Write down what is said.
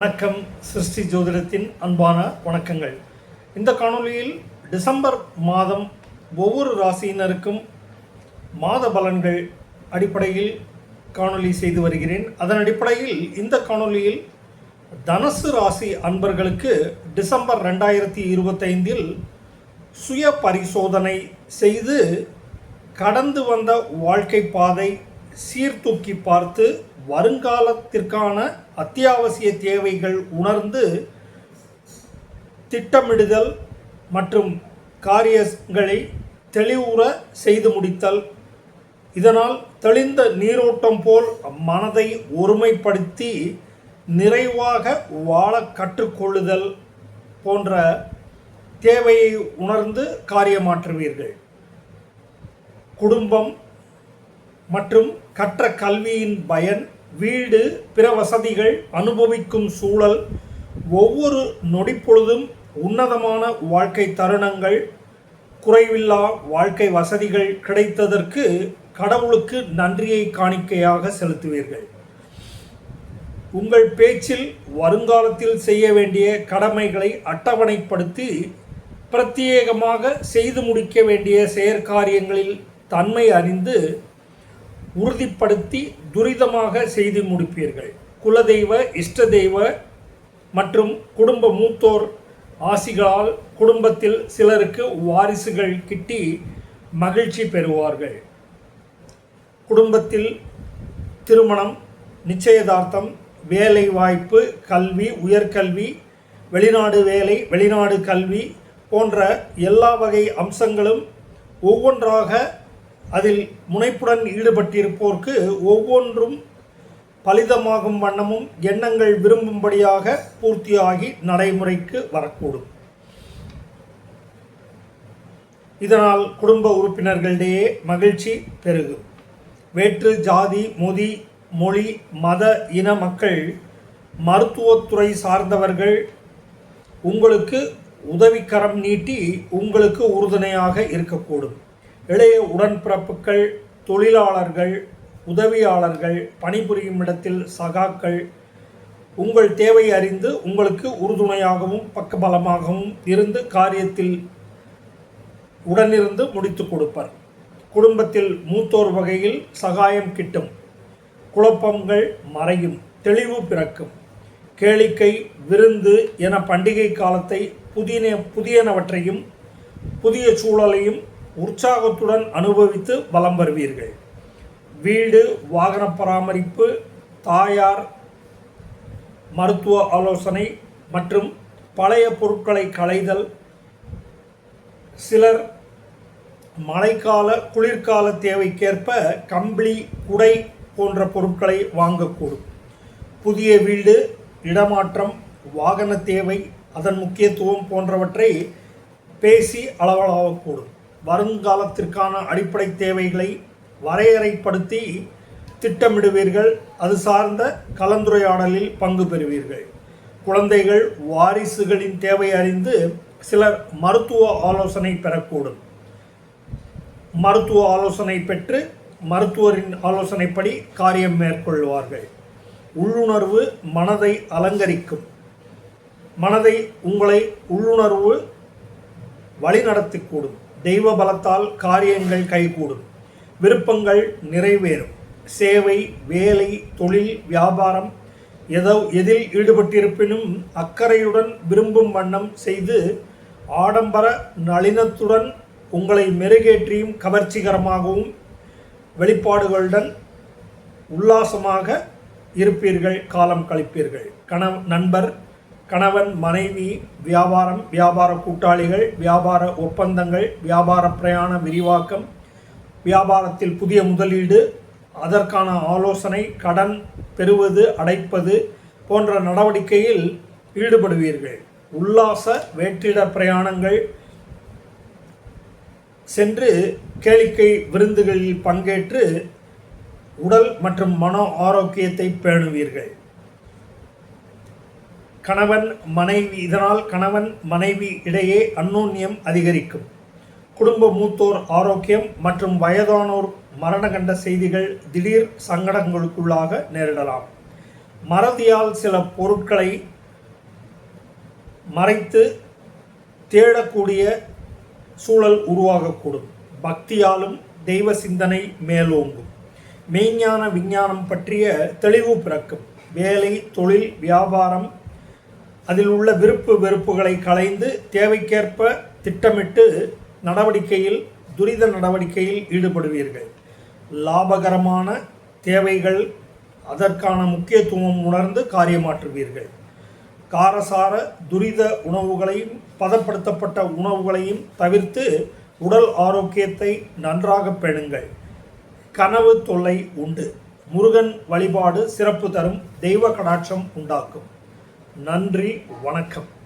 வணக்கம். சிருஷ்டி ஜோதிடத்தின் அன்பான வணக்கங்கள். இந்த காணொளியில் டிசம்பர் மாதம் ஒவ்வொரு ராசியினருக்கும் மாத பலன்கள் அடிப்படையில் காணொளி செய்து வருகிறேன். அதன் அடிப்படையில் இந்த காணொளியில் தனுசு ராசி அன்பர்களுக்கு டிசம்பர் 2025 சுய பரிசோதனை செய்து கடந்து வந்த வாழ்க்கை பாதை சீர்தூக்கி பார்த்து வருங்காலத்திற்கான அத்தியாவசிய தேவைகள் உணர்ந்து திட்டமிடுதல் மற்றும் காரியங்களை தெளிவுற செய்து முடித்தல், இதனால் தெளிந்த நீரோட்டம் போல் மனதை ஒருமைப்படுத்தி நிறைவாக வாழ கற்றுக்கொள்ளுதல் போன்ற தேவையை உணர்ந்து காரியமாற்றுவீர்கள். குடும்பம் மற்றும் கற்ற கல்வியின் பயன், வீடு, பிற வசதிகள் அனுபவிக்கும் சூழல், ஒவ்வொரு நொடிப்பொழுதும் உன்னதமான வாழ்க்கை தருணங்கள், குறைவில்லா வாழ்க்கை வசதிகள் கிடைத்ததற்கு கடவுளுக்கு நன்றியை காணிக்கையாக செலுத்துவீர்கள். உங்கள் பேச்சில் வருங்காலத்தில் செய்ய வேண்டிய கடமைகளை அட்டவணைப்படுத்தி பிரத்யேகமாக செய்து முடிக்க வேண்டிய செயற்காரியங்களில் தன்மை அறிந்து உறுதிப்படுத்தி துரிதமாக செய்து முடிப்பீர்கள். குலதெய்வ, இஷ்ட தெய்வ மற்றும் குடும்ப மூத்தோர் ஆசிகளால் குடும்பத்தில் சிலருக்கு வாரிசுகள் கிட்டி மகிழ்ச்சி பெறுவார்கள். குடும்பத்தில் திருமணம், நிச்சயதார்த்தம், வேலை வாய்ப்பு, கல்வி, உயர்கல்வி, வெளிநாடு வேலை, வெளிநாடு கல்வி போன்ற எல்லா வகை அம்சங்களும் ஒவ்வொன்றாக அதில் முனைப்புடன் ஈடுபட்டிருப்போருக்கு ஒவ்வொன்றும் பலிதமாகும் வண்ணமும் எண்ணங்கள் விரும்பும்படியாக பூர்த்தியாகி நடைமுறைக்கு வரக்கூடும். இதனால் குடும்ப உறுப்பினர்களிடையே மகிழ்ச்சி பெருகும். வேற்று ஜாதி, மொழி, மத, இன மக்கள், மருத்துவத்துறை சார்ந்தவர்கள் உங்களுக்கு உதவிக்கரம் நீட்டி உங்களுக்கு உறுதுணையாக இருக்கக்கூடும். இளைய உடன்பிறப்புகள், தொழிலாளர்கள், உதவியாளர்கள், பணிபுரியும் இடத்தில் சகாக்கள் உங்கள் தேவை அறிந்து உங்களுக்கு உறுதுணையாகவும் பக்கபலமாகவும் இருந்து காரியத்தில் உடனிருந்து முடித்து கொடுப்பர். குடும்பத்தில் மூத்தோர் வகையில் சகாயம் கிட்டும். குழப்பங்கள் மறையும், தெளிவு பிறக்கும். கேளிக்கை, விருந்து என பண்டிகை காலத்தை புதியனவற்றையும் புதிய சூழலையும் உற்சாகத்துடன் அனுபவித்து வலம் வருவீர்கள். வீடு, வாகன பராமரிப்பு, தாயார் மருத்துவ ஆலோசனை மற்றும் பழைய பொருட்களை களைதல், சிலர் மழைக்கால குளிர்கால தேவைக்கேற்ப கம்பளி, குடை போன்ற பொருட்களை வாங்கக்கூடும். புதிய வீடு, இடமாற்றம், வாகன தேவை, அதன் முக்கியத்துவம் போன்றவற்றை பேசி அளவலாகக்கூடும். வருங்காலத்திற்கான அடிப்படை தேவைகளை வரையறைப்படுத்தி திட்டமிடுவீர்கள். அது சார்ந்த கலந்துரையாடலில் பங்கு பெறுவீர்கள். குழந்தைகள், வாரிசுகளின் தேவை அறிந்து சிலர் மருத்துவ ஆலோசனை பெறக்கூடும். மருத்துவ ஆலோசனை பெற்று மருத்துவரின் ஆலோசனைப்படி காரியம் மேற்கொள்வார்கள். உள்ளுணர்வு மனதை அலங்கரிக்கும். மனதை உங்களை உள்ளுணர்வு வழிநடத்திக்கூடும். தெய்வ பலத்தால் காரியங்கள் கைகூடும். விருப்பங்கள் நிறைவேறும். சேவை, வேலை, தொழில், வியாபாரம் எதில் ஈடுபட்டிருப்பினும் அக்கறையுடன் விரும்பும் வண்ணம் செய்து ஆடம்பர நளினத்துடன் உங்களை மெருகேற்றியும் கவர்ச்சிகரமாகவும் வெளிப்பாடுகளுடன் உல்லாசமாக இருப்பீர்கள், காலம் கழிப்பீர்கள். நண்பர், கணவன், மனைவி, வியாபாரம், வியாபார கூட்டாளிகள், வியாபார ஒப்பந்தங்கள், வியாபார பிரயாண விரிவாக்கம், வியாபாரத்தில் புதிய முதலீடு, அதற்கான ஆலோசனை, கடன் பெறுவது, அடைப்பது போன்ற நடவடிக்கையில் ஈடுபடுவீர்கள். உல்லாச வேற்றிட பிரயாணங்கள் சென்று கேளிக்கை விருந்துகளில் பங்கேற்று உடல் மற்றும் மன ஆரோக்கியத்தை பேணுவீர்கள். இதனால் கணவன் மனைவி இடையே அந்யோன்யம் அதிகரிக்கும். குடும்ப மூத்தோர் ஆரோக்கியம் மற்றும் வயதானோர் மரண கண்ட செய்திகள் திடீர் சங்கடங்களுக்குள்ளாக நேரிடலாம். மறதியால் சில பொருட்களை மறைத்து தேடக்கூடிய சூழல் உருவாகக்கூடும். பக்தியாலும் தெய்வ சிந்தனை மேலோங்கும். மெய்ஞான விஞ்ஞானம் பற்றிய தெளிவு பிறக்கும். வேலை, தொழில், வியாபாரம் அதில் உள்ள விருப்பு வெறுப்புகளை களைந்து தேவைக்கேற்ப திட்டமிட்டு துரித நடவடிக்கையில் ஈடுபடுவீர்கள். லாபகரமான தேவைகள் அதற்கான முக்கியத்துவம் உணர்ந்து காரியமாற்றுவீர்கள். காரசார துரித உணவுகளையும் பதப்படுத்தப்பட்ட உணவுகளையும் தவிர்த்து உடல் ஆரோக்கியத்தை நன்றாக பேணுங்கள். கனவு தொல்லை உண்டு. முருகன் வழிபாடு சிறப்பு தரும். தெய்வ கடாட்சம் உண்டாக்கும். நன்றி, வணக்கம்.